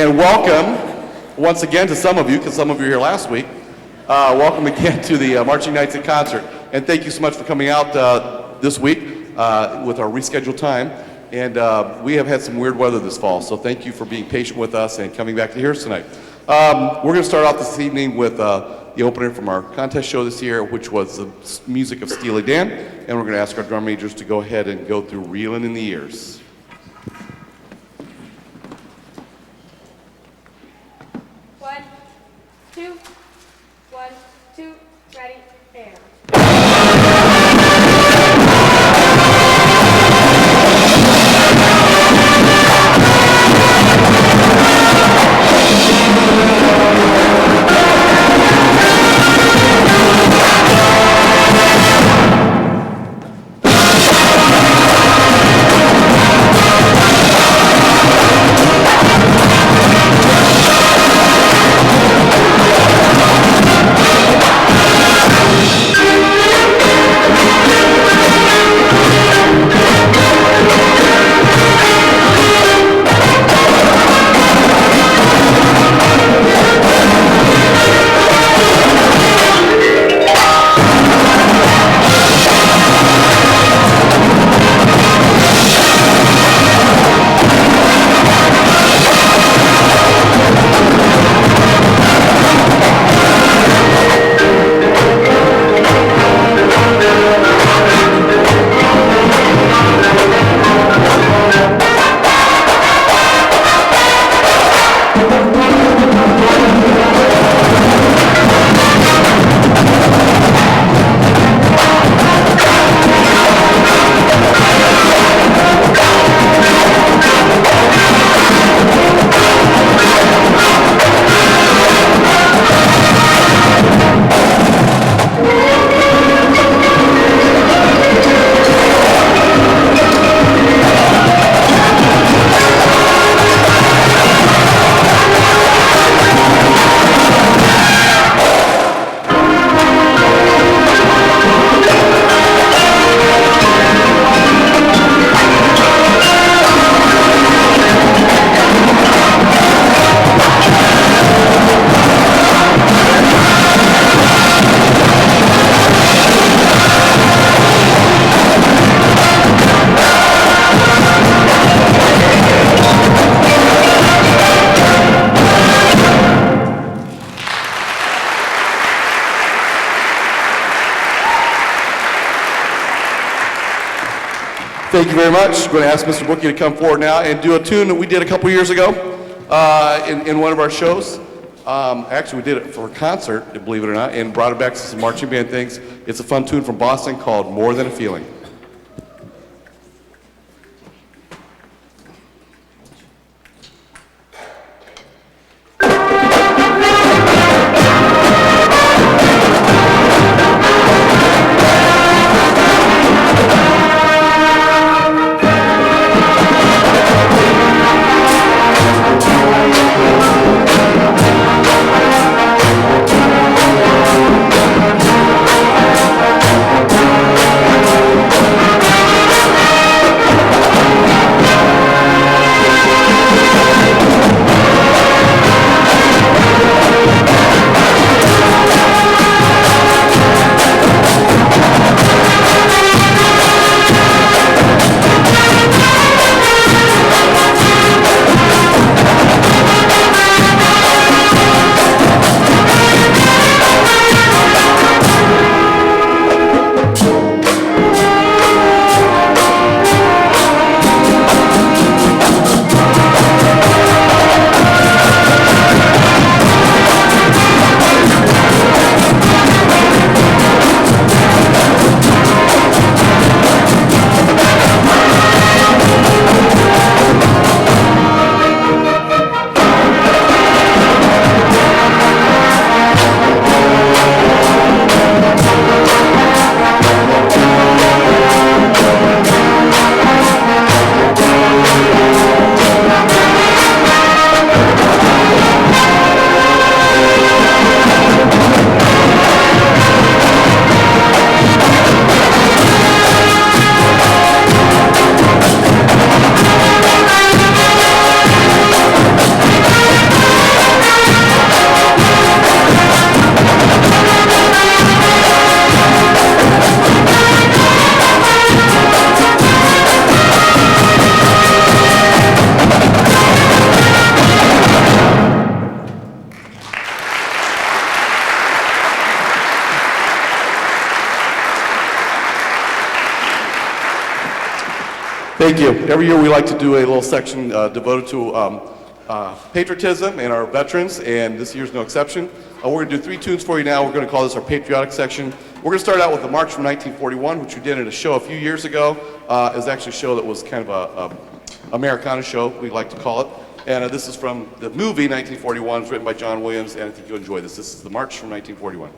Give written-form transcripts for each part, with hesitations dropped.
And welcome once again to some of you, because some of you were here last week. Welcome again to the Marching Knights in Concert. And thank you so much for coming out this week with our rescheduled time. And we have had some weird weather this fall, so thank you for being patient with us and coming back to hear us tonight. We're going to start off this evening with the opener from our contest show this year, which was the music of Steely Dan. And we're going to ask our drum majors to go ahead and go through Reelin' in the Years. 1, 2, 1, 2, ready, air. Thank you very much. I'm going to ask Mr. Bookie to come forward now and do a tune that we did a couple years ago in one of our shows. Actually, we did it for a concert, believe it or not, and brought it back to some marching band things. It's a fun tune from Boston called More Than a Feeling. More Thank you. Every year we like to do a little section devoted to patriotism and our veterans, and this year's no exception. We're going to do 3 tunes for you now. We're going to call this our patriotic section. We're going to start out with the March from 1941, which we did at a show a few years ago. It was actually a show that was kind of a Americana show, we like to call it. And this is from the movie 1941. It's written by John Williams, and I think you'll enjoy this. This is the March from 1941.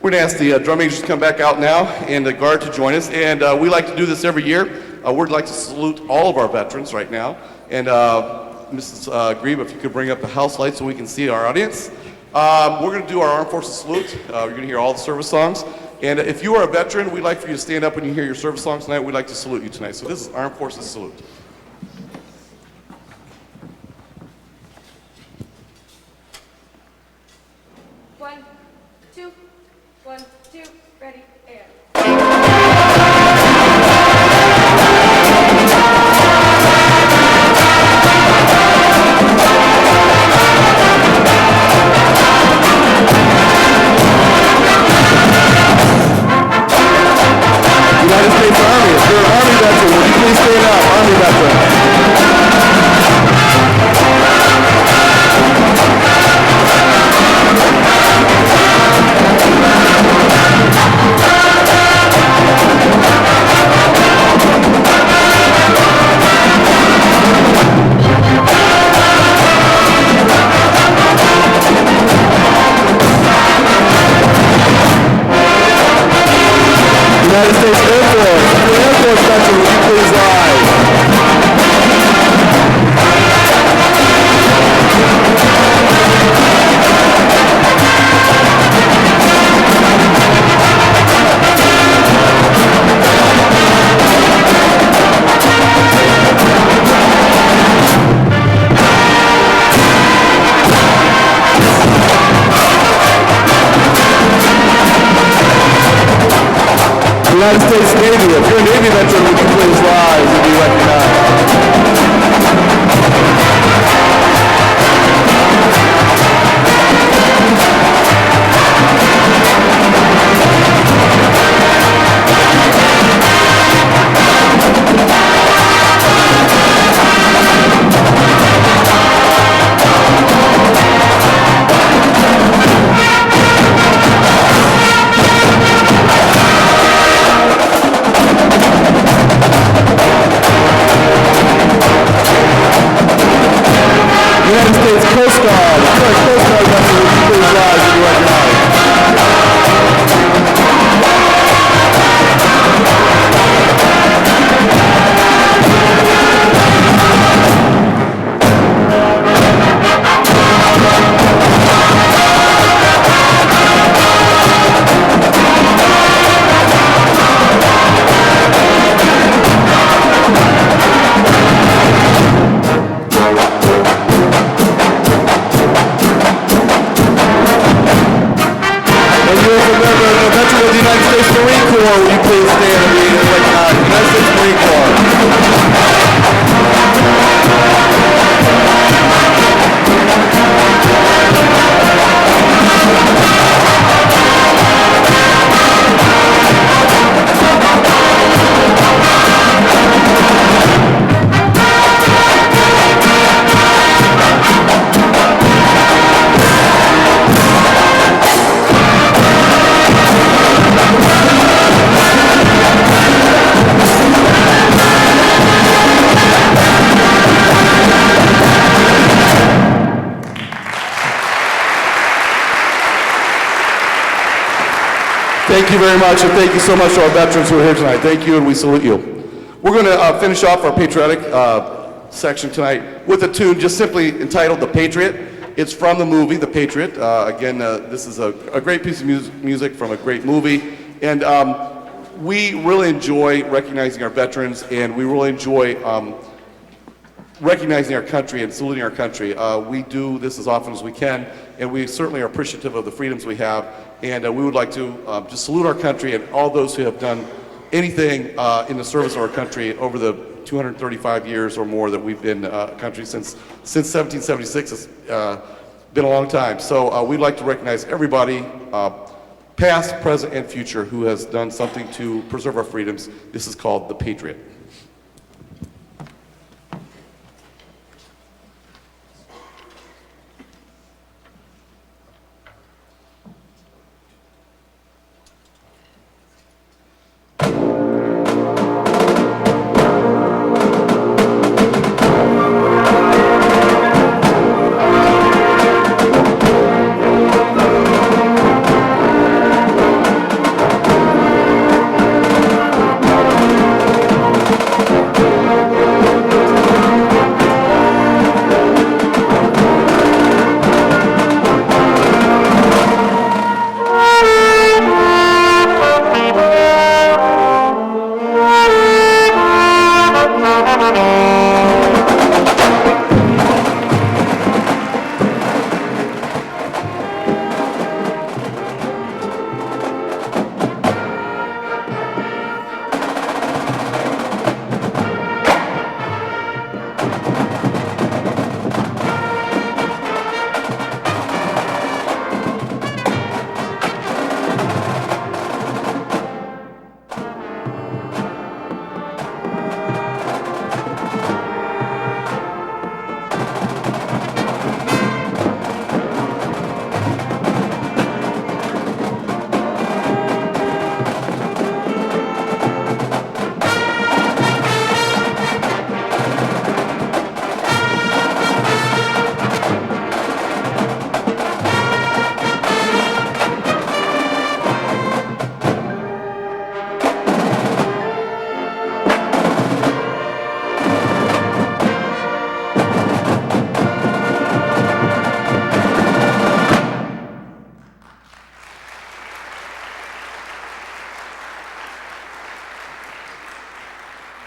We're going to ask the drum majors to come back out now and the guard to join us. And we like to do this every year. We'd like to salute all of our veterans right now. And Mrs. Grebe, if you could bring up the house light so we can see our audience. We're going to do our Armed Forces salute. You're going to hear all the service songs. And if you are a veteran, we'd like for you to stand up when you hear your service songs tonight. We'd like to salute you tonight. So this is Armed Forces salute. One, two, ready, and. United States Army. If you're an Army veteran, would you please stand up? Army veteran. Thank you very much, and thank you so much to our veterans who are here tonight. Thank you, and we salute you. We're going to finish off our patriotic section tonight with a tune just simply entitled The Patriot. It's from the movie The Patriot. Again, this is a great piece of music from a great movie, and we really enjoy recognizing our veterans, and we really enjoy recognizing our country and saluting our country. We do this as often as we can, and we certainly are appreciative of the freedoms we have, and we would like to just salute our country and all those who have done anything in the service of our country over the 235 years or more that we've been a country since 1776. It's been a long time. So we'd like to recognize everybody, past, present, and future, who has done something to preserve our freedoms. This is called The Patriot.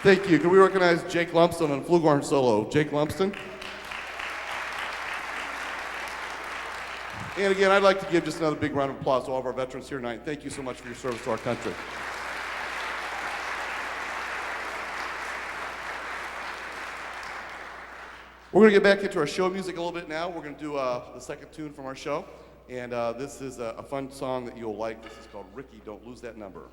Thank you. Can we recognize Jake Lumsden on flugelhorn solo? Jake Lumsden. And again, I'd like to give just another big round of applause to all of our veterans here tonight. Thank you so much for your service to our country. We're going to get back into our show music a little bit now. We're going to do the second tune from our show. And this is a fun song that you'll like. This is called Ricky, Don't Lose That Number.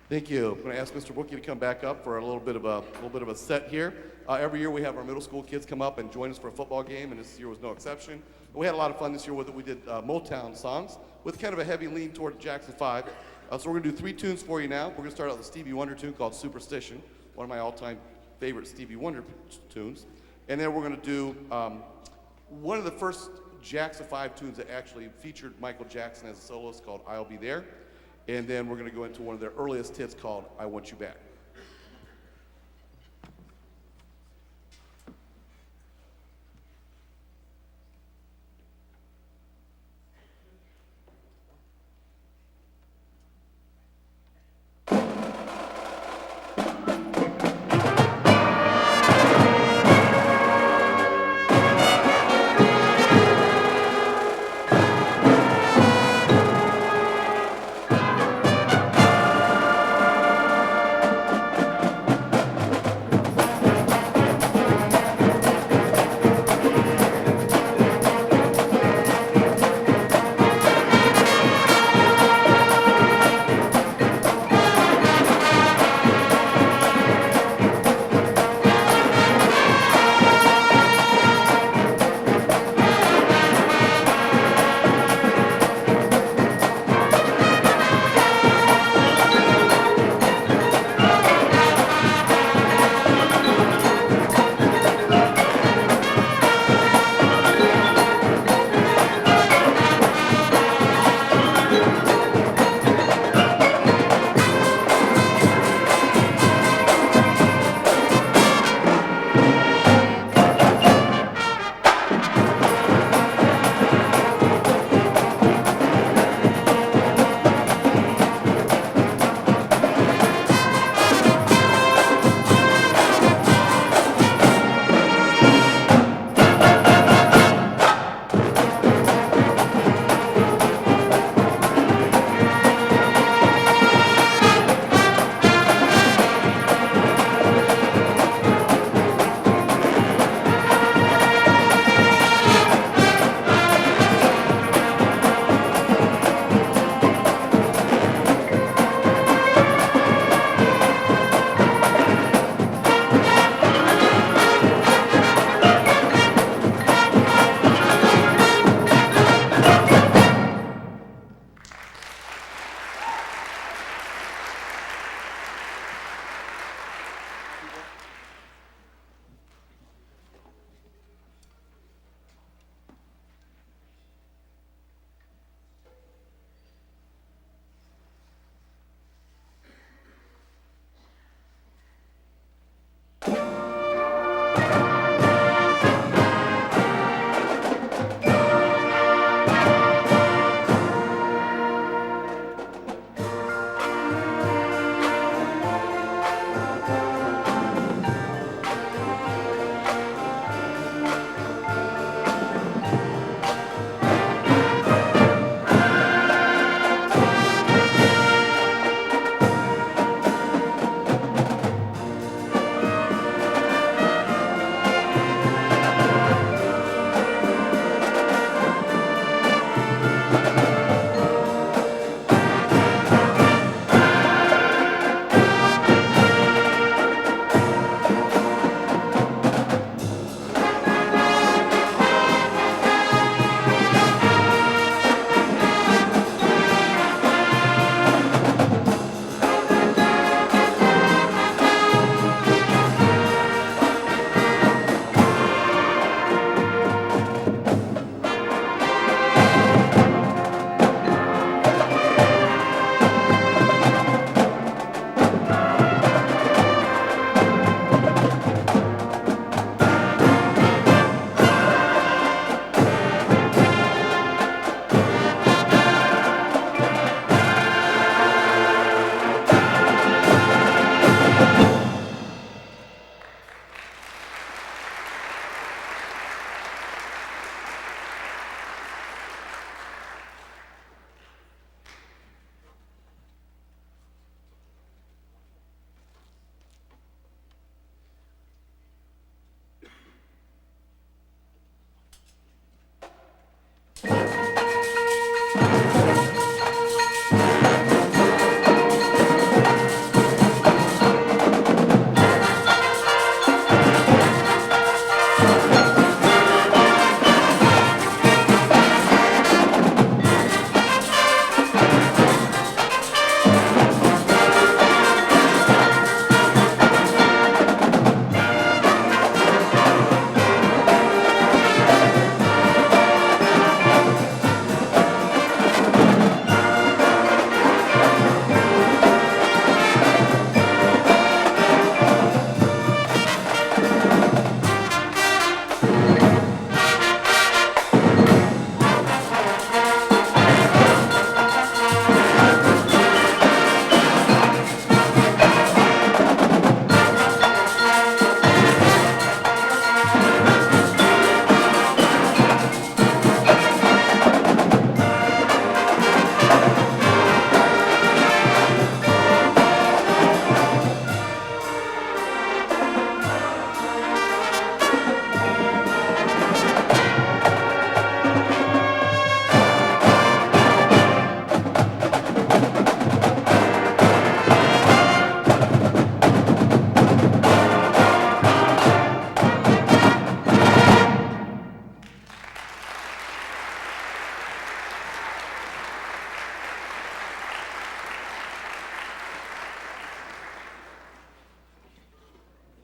Thank you. I'm going to ask Mr. Bookie to come back up for a little bit of a set here. Every year we have our middle school kids come up and join us for a football game, and this year was no exception. We had a lot of fun this year with it. We did Motown songs with kind of a heavy lean toward Jackson 5. So we're going to do 3 tunes for you now. We're going to start out with a Stevie Wonder tune called Superstition, one of my all-time favorite Stevie Wonder tunes. And then we're going to do one of the first Jackson 5 tunes that actually featured Michael Jackson as a soloist called I'll Be There. And then we're going to go into one of their earliest hits called I Want You Back.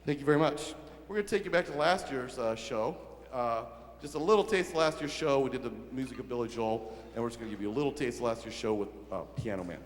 Thank you very much. We're going to take you back to last year's show. Just a little taste of last year's show. We did the music of Billy Joel, and we're just going to give you a little taste of last year's show with Piano Man.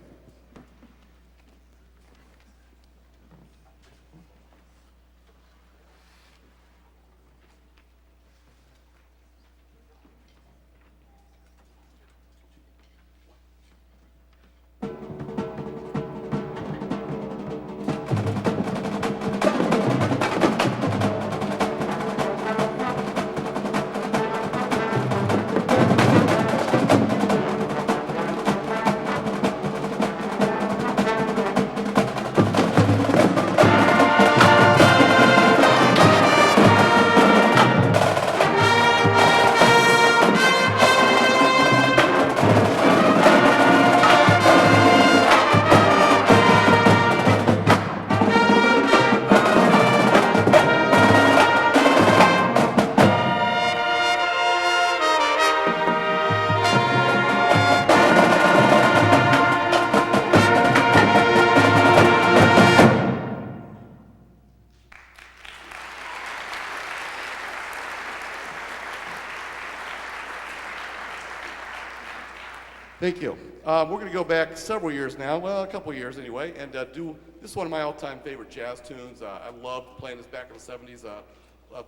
Thank you. We're going to go back several years now, well, a couple years anyway, and do this is one of my all-time favorite jazz tunes. I loved playing this back in the 70s.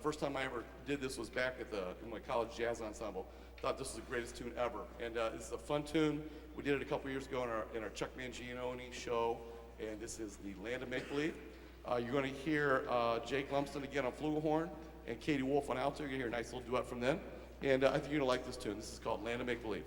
First time I ever did this was back in my college jazz ensemble. Thought this was the greatest tune ever, and this is a fun tune. We did it a couple years ago in our Chuck Mangione show, and this is the Land of Make Believe. You're going to hear Jake Lumsden again on flugelhorn and Katie Wolf on alto. You're going to hear a nice little duet from them, and I think you're going to like this tune. This is called Land of Make Believe.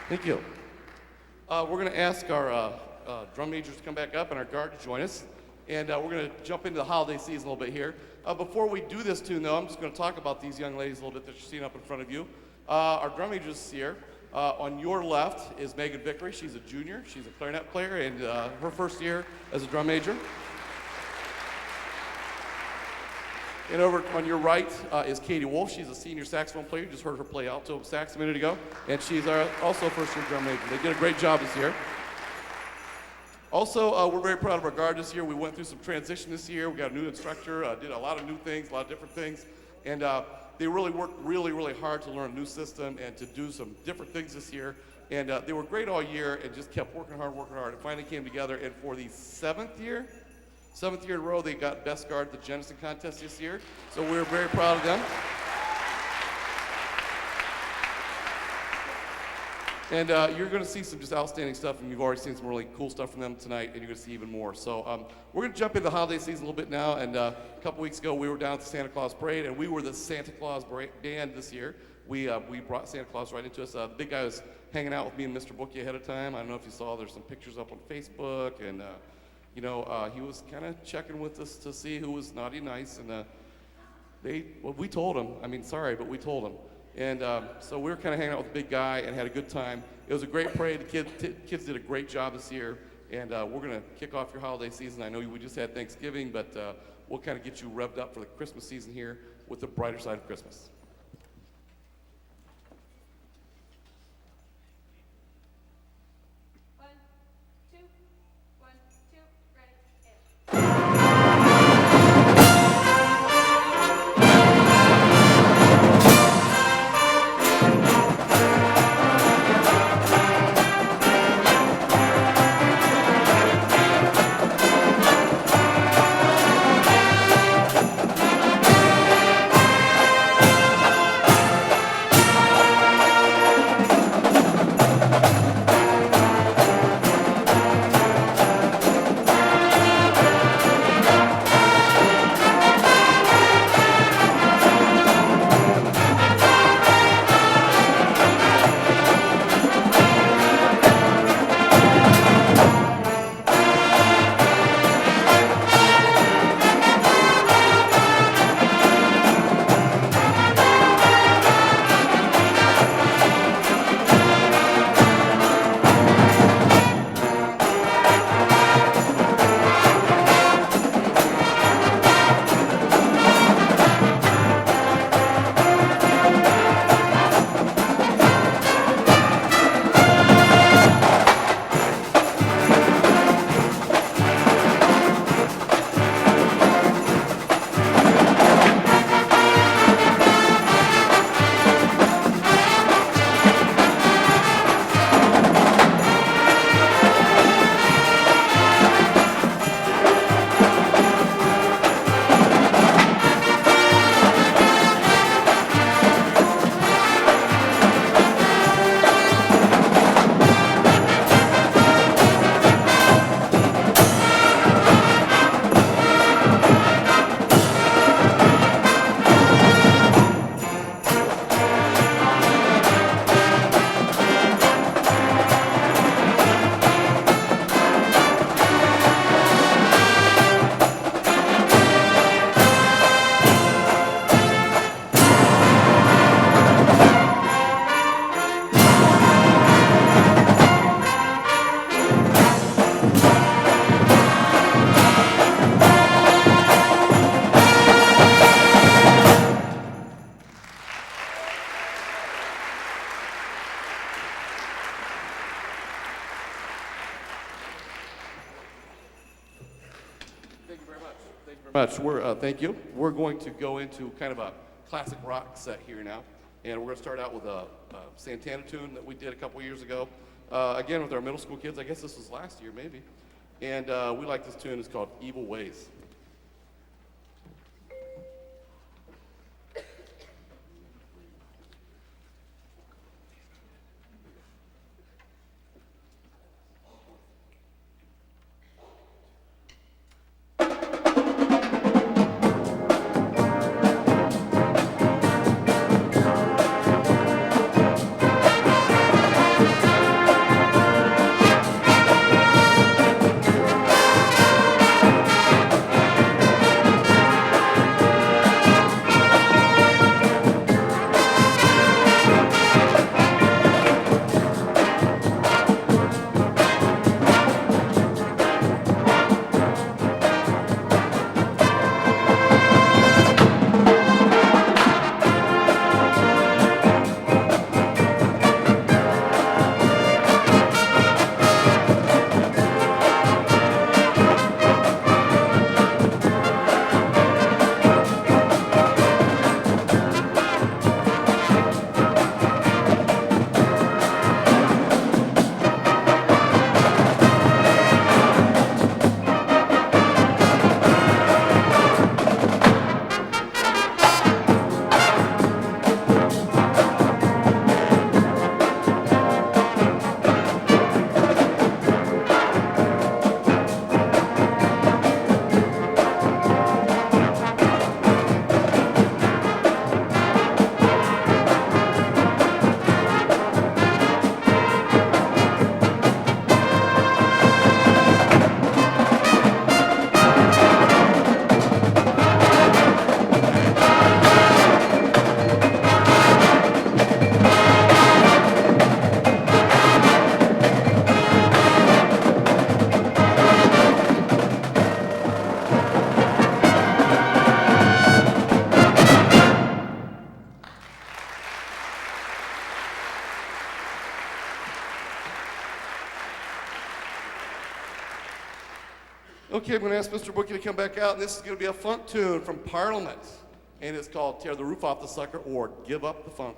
Thank you. We're going to ask our drum majors to come back up and our guard to join us. And we're going to jump into the holiday season a little bit here. Before we do this tune, though, I'm just going to talk about these young ladies a little bit that you're seeing up in front of you. Our drum majors here. On your left is Megan Vickery. She's a junior. She's a clarinet player and her first year as a drum major. And over on your right is Katie Wolf. She's a senior saxophone player. You just heard her play alto sax a minute ago. And she's also a first-year drum major. They did a great job this year. Also, we're very proud of our guard this year. We went through some transition this year. We got a new instructor, did a lot of new things, a lot of different things. And they really worked really hard to learn a new system and to do some different things this year. And they were great all year and just kept working hard. It finally came together. And for the seventh year in a row, they got Best Guard at the Jenison contest this year. So we're very proud of them. And you're going to see some just outstanding stuff, and you've already seen some really cool stuff from them tonight, and you're going to see even more. So we're going to jump into the holiday season a little bit now, and a couple weeks ago we were down at the Santa Claus Parade, and we were the Santa Claus band this year. We brought Santa Claus right into us. The big guy was hanging out with me and Mr. Bookie ahead of time. I don't know if you saw, there's some pictures up on Facebook, and he was kind of checking with us to see who was naughty nice, and we told him. I mean, sorry, but we told him. And so we were kind of hanging out with the big guy and had a good time. It was a great parade. The kids did a great job this year. And we're going to kick off your holiday season. I know we just had Thanksgiving, but we'll kind of get you revved up for the Christmas season here with the brighter side of Christmas. One, two, ready, and. Thank you. We're going to go into kind of a classic rock set here now, and we're going to start out with a Santana tune that we did a couple years ago. Again, with our middle school kids. I guess this was last year, maybe. And we like this tune. It's called Evil Ways. Okay, I'm going to ask Mr. Bookie to come back out, and this is going to be a funk tune from Parliament. And it's called Tear the Roof Off the Sucker or Give Up the Funk.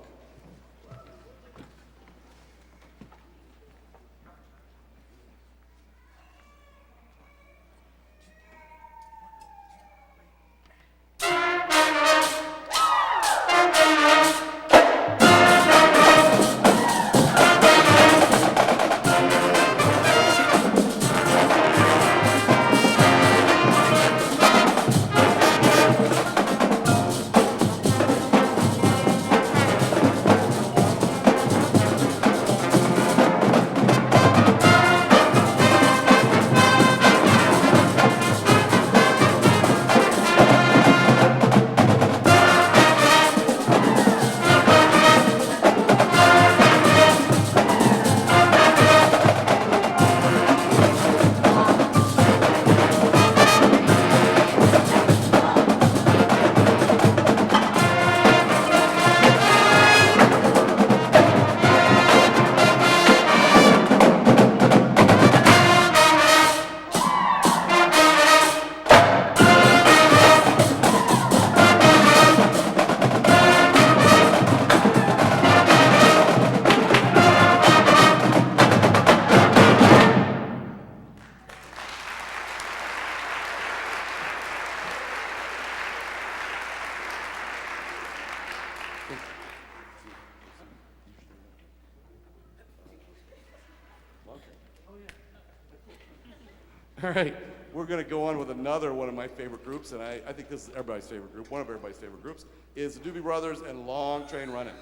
All right, we're going to go on with another one of my favorite groups, and I think this is everybody's favorite group. One of everybody's favorite groups is the Doobie Brothers and Long Train Running.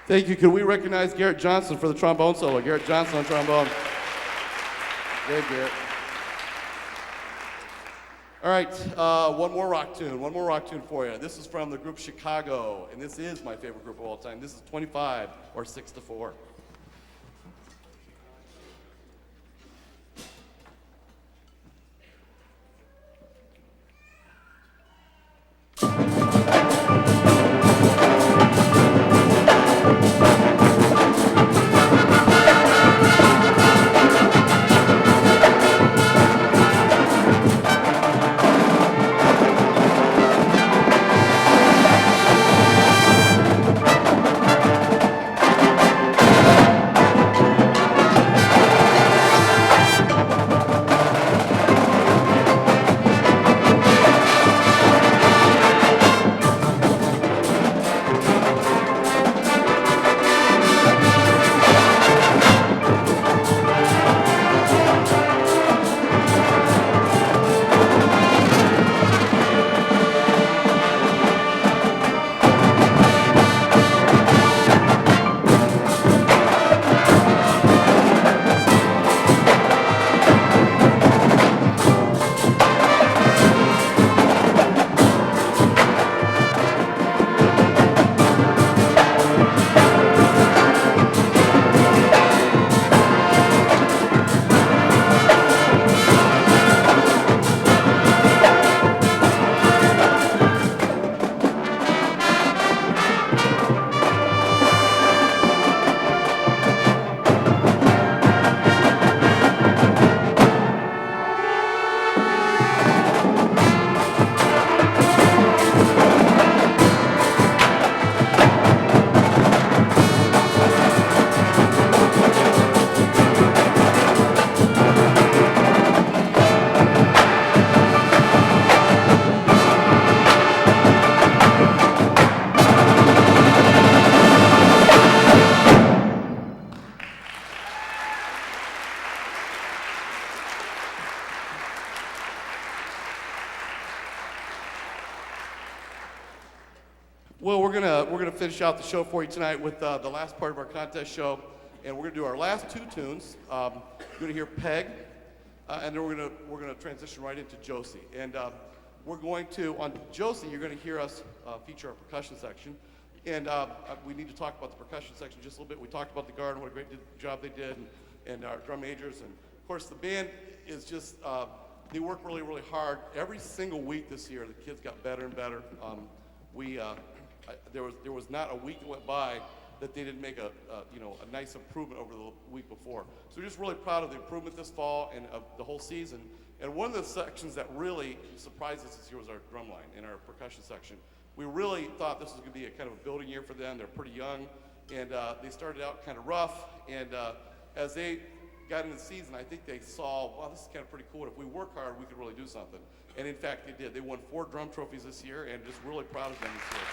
Thank you. Could we recognize Garrett Johnson for the trombone solo? Garrett Johnson on trombone. Good, Garrett. All right, one more rock tune for you. This is from the group Chicago, and this is my favorite group of all time. This is 25 or 6 to 4. going to finish out the show for you tonight with the last part of our contest show, and we're going to do our last two tunes. You're going to hear Peg, and then we're going to transition right into Josie. And we're going to, on Josie, you're going to hear us feature our percussion section. And we need to talk about the percussion section just a little bit. We talked about the Garden, what a great job they did, and our drum majors. And of course, the band is just, they work really, really hard. Every single week this year, the kids got better and better. There was not a week that went by that they didn't make a nice improvement over the week before. So we're just really proud of the improvement this fall and of the whole season. And one of the sections that really surprised us this year was our drum line and our percussion section. We really thought this was going to be a kind of a building year for them. They're pretty young, and they started out kind of rough. And as they got into the season, I think they saw, wow, this is kind of pretty cool. If we work hard, we could really do something. And in fact, they did. They won 4 drum trophies this year, and just really proud of them this year.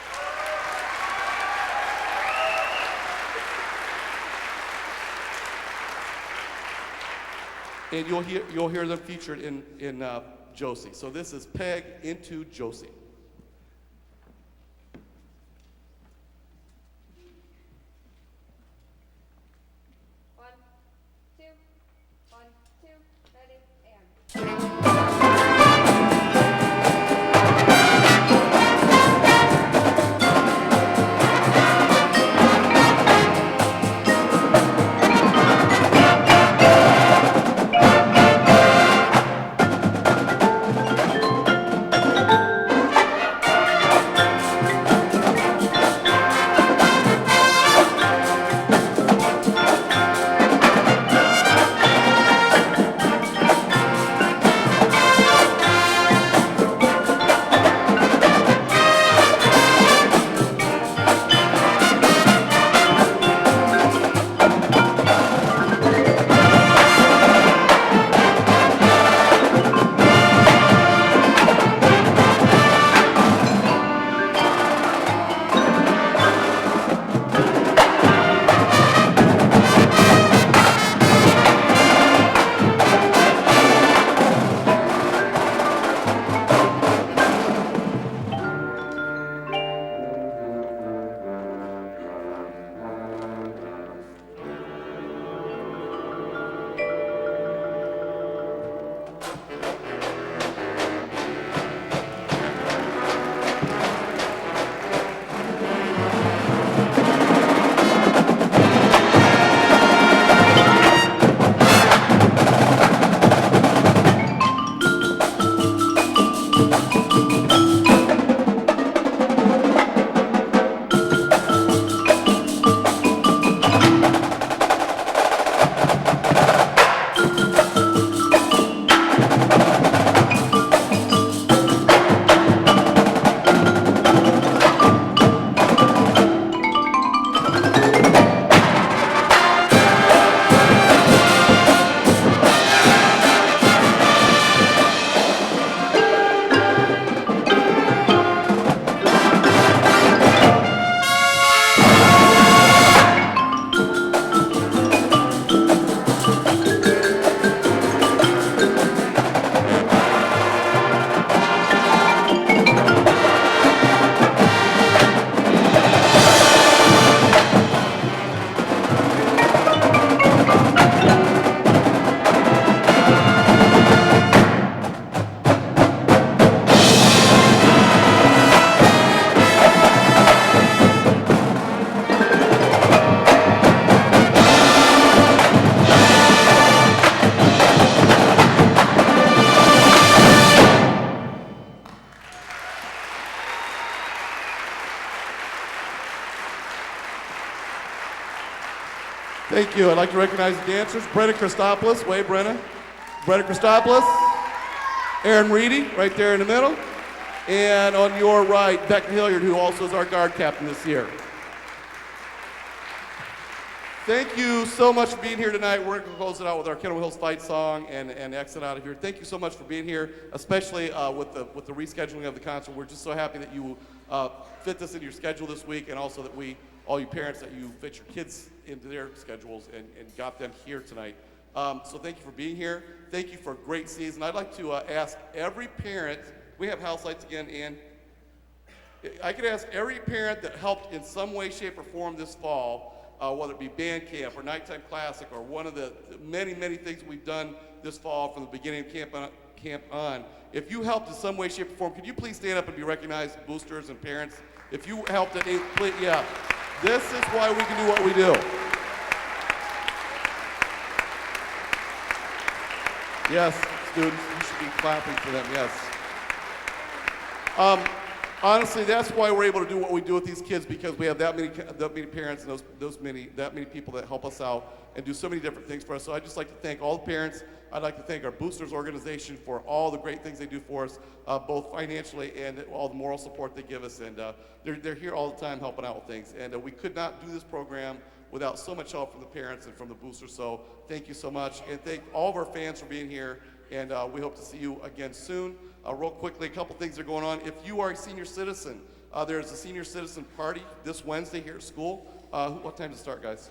And you'll hear them featured in Josie. So this is Peg into Josie. 1, 2, 1, 2, ready, and. Thank you. I'd like to recognize the dancers. Brenna Christopoulos, wave Brenna. Brenna Christopoulos. Aaron Reedy, right there in the middle. And on your right, Beck Hilliard, who also is our guard captain this year. Thank you so much for being here tonight. We're going to close it out with our Kendall Hills Fight song and exit out of here. Thank you so much for being here, especially with the rescheduling of the concert. We're just so happy that you fit this into your schedule this week, and also that all you parents, that you fit your kids into their schedules and got them here tonight. So thank you for being here. Thank you for a great season. I'd like to ask every parent, we have house lights again, and I could ask every parent that helped in some way, shape, or form this fall, whether it be band camp or nighttime classic or one of the many, many things we've done this fall from the beginning of camp on. If you helped in some way, shape, or form, could you please stand up and be recognized, boosters and parents? If you helped at please, yeah. This is why we can do what we do. Yes, students, you should be clapping for them, yes. Honestly, that's why we're able to do what we do with these kids, because we have that many parents and that many people that help us out and do so many different things for us. So I'd just like to thank all the parents. I'd like to thank our boosters organization for all the great things they do for us, both financially and all the moral support they give us. And they're here all the time helping out with things. And we could not do this program without so much help from the parents and from the boosters. So thank you so much. And thank all of our fans for being here. And we hope to see you again soon. Real quickly, a couple things are going on. If you are a senior citizen, there's a senior citizen party this Wednesday here at school. What time does it start, guys?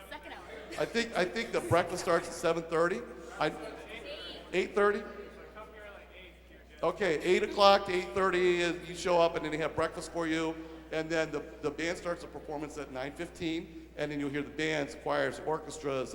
Second hour. I think the breakfast starts at 7:30. 8:30. Okay, 8 o'clock to 8:30. You show up, and then they have breakfast for you. And then the band starts a performance at 9:15. And then you'll hear the bands, choirs, orchestras.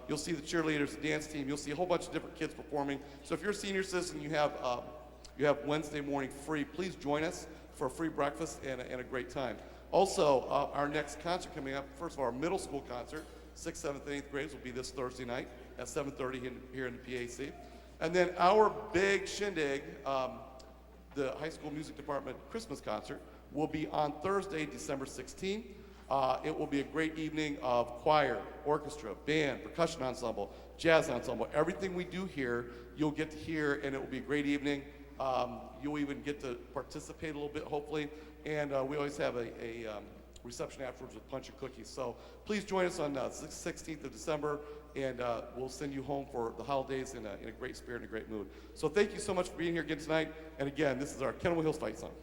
You'll see the cheerleaders, the dance team. You'll see a whole bunch of different kids performing. So if you're a senior citizen, you have Wednesday morning free. Please join us for a free breakfast and a great time. Also, our next concert coming up, first of all, our middle school concert, 6th, 7th, and 8th grades will be this Thursday night at 7:30 here in the PAC. And then our big shindig, the high school music department Christmas concert, will be on Thursday, December 16th. It will be a great evening of choir, orchestra, band, percussion ensemble, jazz ensemble. Everything we do here, you'll get to hear, and it will be a great evening. You'll even get to participate a little bit, hopefully. And we always have a reception afterwards with punch and cookies. So please join us on 16th of December, and we'll send you home for the holidays in a great spirit and a great mood. So thank you so much for being here again tonight. And again, this is our Kennewill Hills Fight Song.